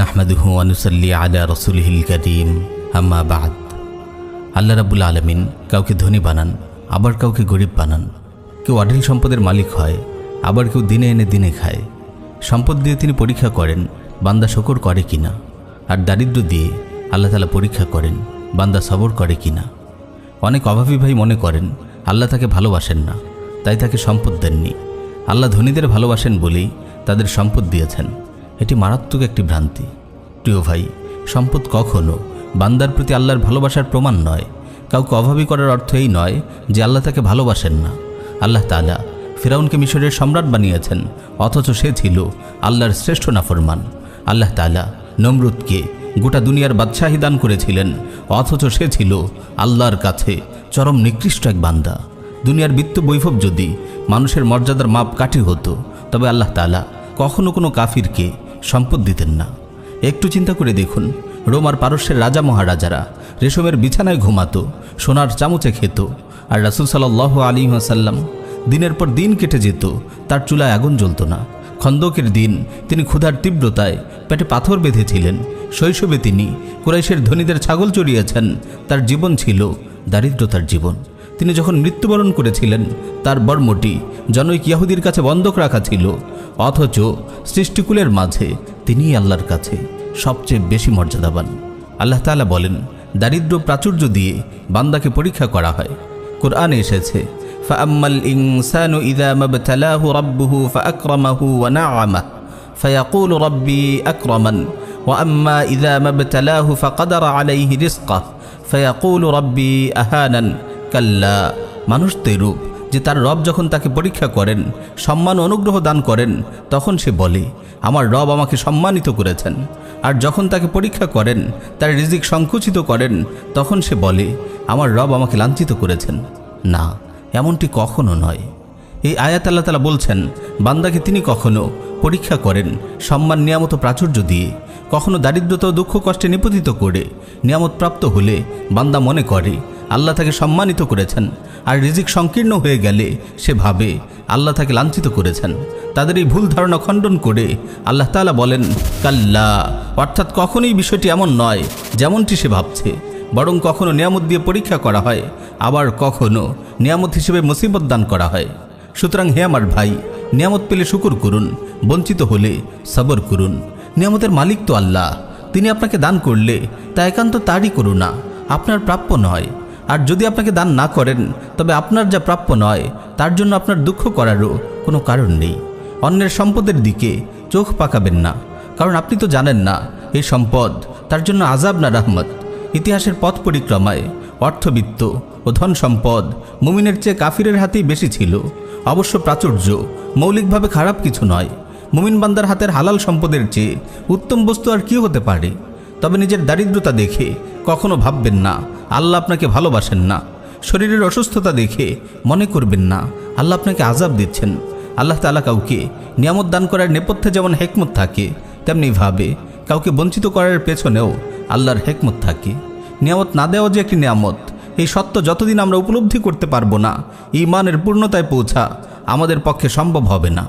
নাহমাদুহু ওয়া নুসাল্লি আলা রাসূলিহিল কারীম আম্মা বা'দ। আল্লাহ রাব্বুল আলামিন কাউকে ধনী বানান, আবার কাউকে গরিব বানান। কেউ অঢেল সম্পদের মালিক হয়, আবার কেউ দিনে এনে দিনে খায়। সম্পদ দিয়ে তিনি পরীক্ষা করেন বান্দা শকর করে কিনা, আর দারিদ্র্য দিয়ে আল্লাহ তাআলা পরীক্ষা করেন বান্দা সবর করে কিনা। অনেক অভাবী ভাই মনে করেন আল্লাহ তাকে ভালোবাসেন না, তাই তাকে সম্পদ দেননি। আল্লাহ ধনীদের ভালোবাসেন বলেই তাদের সম্পদ দিয়েছেন। এটি মারাত্মক একটি ভ্রান্তি। প্রিয় ভাই, সম্পদ কখনো বান্দার প্রতি আল্লাহর ভালোবাসার প্রমাণ নয়। কাউকে অভাবী করার অর্থ এই নয় যে আল্লাহ তাকে ভালোবাসেন না। আল্লাহ তাআলা ফিরাউনকে মিশরের সম্রাট বানিয়েছেন, অথচ সে ছিল আল্লাহর শ্রেষ্ঠ নাফরমান। আল্লাহ তাআলা নমরুদকে গোটা দুনিয়ার বাদশাহী দান করেছিলেন, অথচ সে ছিল আল্লাহর কাছে চরম নিকৃষ্ট এক বান্দা। দুনিয়ার বিত্ত বৈভব যদি মানুষের মর্যাদার মাপ কাঠি হতো, তবে আল্লাহ তাআলা কখনো কোনো কাফিরকে সম্পদ দিতেন না। একটু চিন্তা করে দেখুন, রোম আর পারস্যের রাজা মহারাজারা রেশমের বিছানায় ঘুমাতো, সোনার চামচে খেত, আর রাসূল সাল্লাল্লাহু আলাইহি ওয়াসাল্লাম দিনের পর দিন কেটে যেত, তার চুলায় আগুন জ্বলত না। খন্দকের দিন তিনি ক্ষুধার তীব্রতায় পেটে পাথর বেঁধেছিলেন। শৈশবে তিনি কুরাইশের ধনীদের ছাগল চড়িয়েছেন। তার জীবন ছিল দারিদ্রতার জীবন। তিনি যখন মৃত্যুবরণ করেছিলেন, তার বর্মটি জনৈক ইহুদির কাছে বন্ধক রাখা ছিল, অথচ সৃষ্টিকুলের মাঝে তিনিই আল্লাহর কাছে সবচেয়ে বেশি মর্যাদাবান। আল্লাহ তাআলা বলেন, দারিদ্র প্রাচুর্য দিয়ে বান্দাকে পরীক্ষা করা হয়। কোরআনে এসেছে, ফাআম্মাল ইনসানু ইযা মাবতালাহু রাব্বুহু ফাআকরামাহু ওয়া না'আমাহু ফায়াকুলু রাব্বি আকরামান ওয়া আম্মা ইযা মাবতালাহু ফাকাদারা আলাইহি রিজকাহু ফায়াকুলু রাব্বি আহানান। কাল্লা, মানুষ তেরূপ যে তার রব যখন তাকে পরীক্ষা করেন, সম্মান অনুগ্রহ দান করেন, তখন সে বলে আমার রব আমাকে সম্মানিত করেছেন। আর যখন তাকে পরীক্ষা করেন, তার রিজিক সংকুচিত করেন, তখন সে বলে আমার রব আমাকে লাঞ্ছিত করেছেন। না, এমনটি কখনো নয়। এই আয়াত আল্লাহ তাআলা বলছেন, বান্দাকে তিনি কখনো পরীক্ষা করেন সম্মান নিয়ামত প্রাচুর্য দিয়ে, কখনো দারিদ্রতা ও দুঃখ কষ্টে নিপতিত করে। নিয়ামত প্রাপ্ত হলে বান্দা মনে করে আল্লাহ তাকে সম্মানিত করেছেন, আর রিজিক সংকীর্ণ হয়ে গেলে সে ভাবে আল্লাহ তাকে লাঞ্ছিত করেছেন। তাদের এই ভুল ধারণা খণ্ডন করে আল্লাহ তাআলা বলেন, কাল্লা, অর্থাৎ কখনোই বিষয়টি এমন নয় যেমনটি সে ভাবছে। বরং কখনো নিয়ামত দিয়ে পরীক্ষা করা হয়, আবার কখনো নিয়ামত হিসেবে মুসিবত দান করা হয়। সুতরাং হে আমার ভাই, নিয়ামত পেলে শুকর করুন, বঞ্চিত হলে সবর করুন। নিয়ামতের মালিক তো আল্লাহ। তিনি আপনাকে দান করলে তা একান্ত তারই করুণা, আপনার প্রাপ্য নয়। আর যদি আপনাকে দান না করেন, তবে আপনার যা প্রাপ্য নয় তার জন্য আপনার দুঃখ করারও কোনো কারণ নেই। অন্যের সম্পদের দিকে চোখ পাকাবেন না, কারণ আপনি তো জানেন না এই সম্পদ তার জন্য আযাব না রহমত। ইতিহাসের পথ পরিক্রমায় অর্থবিত্ত ও ধন সম্পদ মুমিনের চেয়ে কাফিরের হাতেই বেশি ছিল। অবশ্য প্রাচুর্য মৌলিকভাবে খারাপ কিছু নয়। মুমিন বান্দার হাতের হালাল সম্পদের চেয়ে উত্তম বস্তু আর কি হতে পারে? তবে নিজের দারিদ্রতা দেখে কখনো ভাববেন না আল্লাহ আপনাকে ভালোবাসেন না। শরীরের অসুস্থতা দেখে মনে করবেন না আল্লাহ আপনাকে আযাব দিচ্ছেন। আল্লাহ তাআলা কাউকে নিয়ামত দান করার নেপথ্যে যেমন হিকমত থাকে, তেমনিভাবে কাউকে বঞ্চিত করার পেছনেও আল্লাহর হিকমত থাকে। নিয়ামত না দেওয়া যে একটি নিয়ামত, এই সত্য যতদিন আমরা উপলব্ধি করতে পারবো না, ঈমানের পূর্ণতায় পৌঁছা আমাদের পক্ষে সম্ভব হবে না।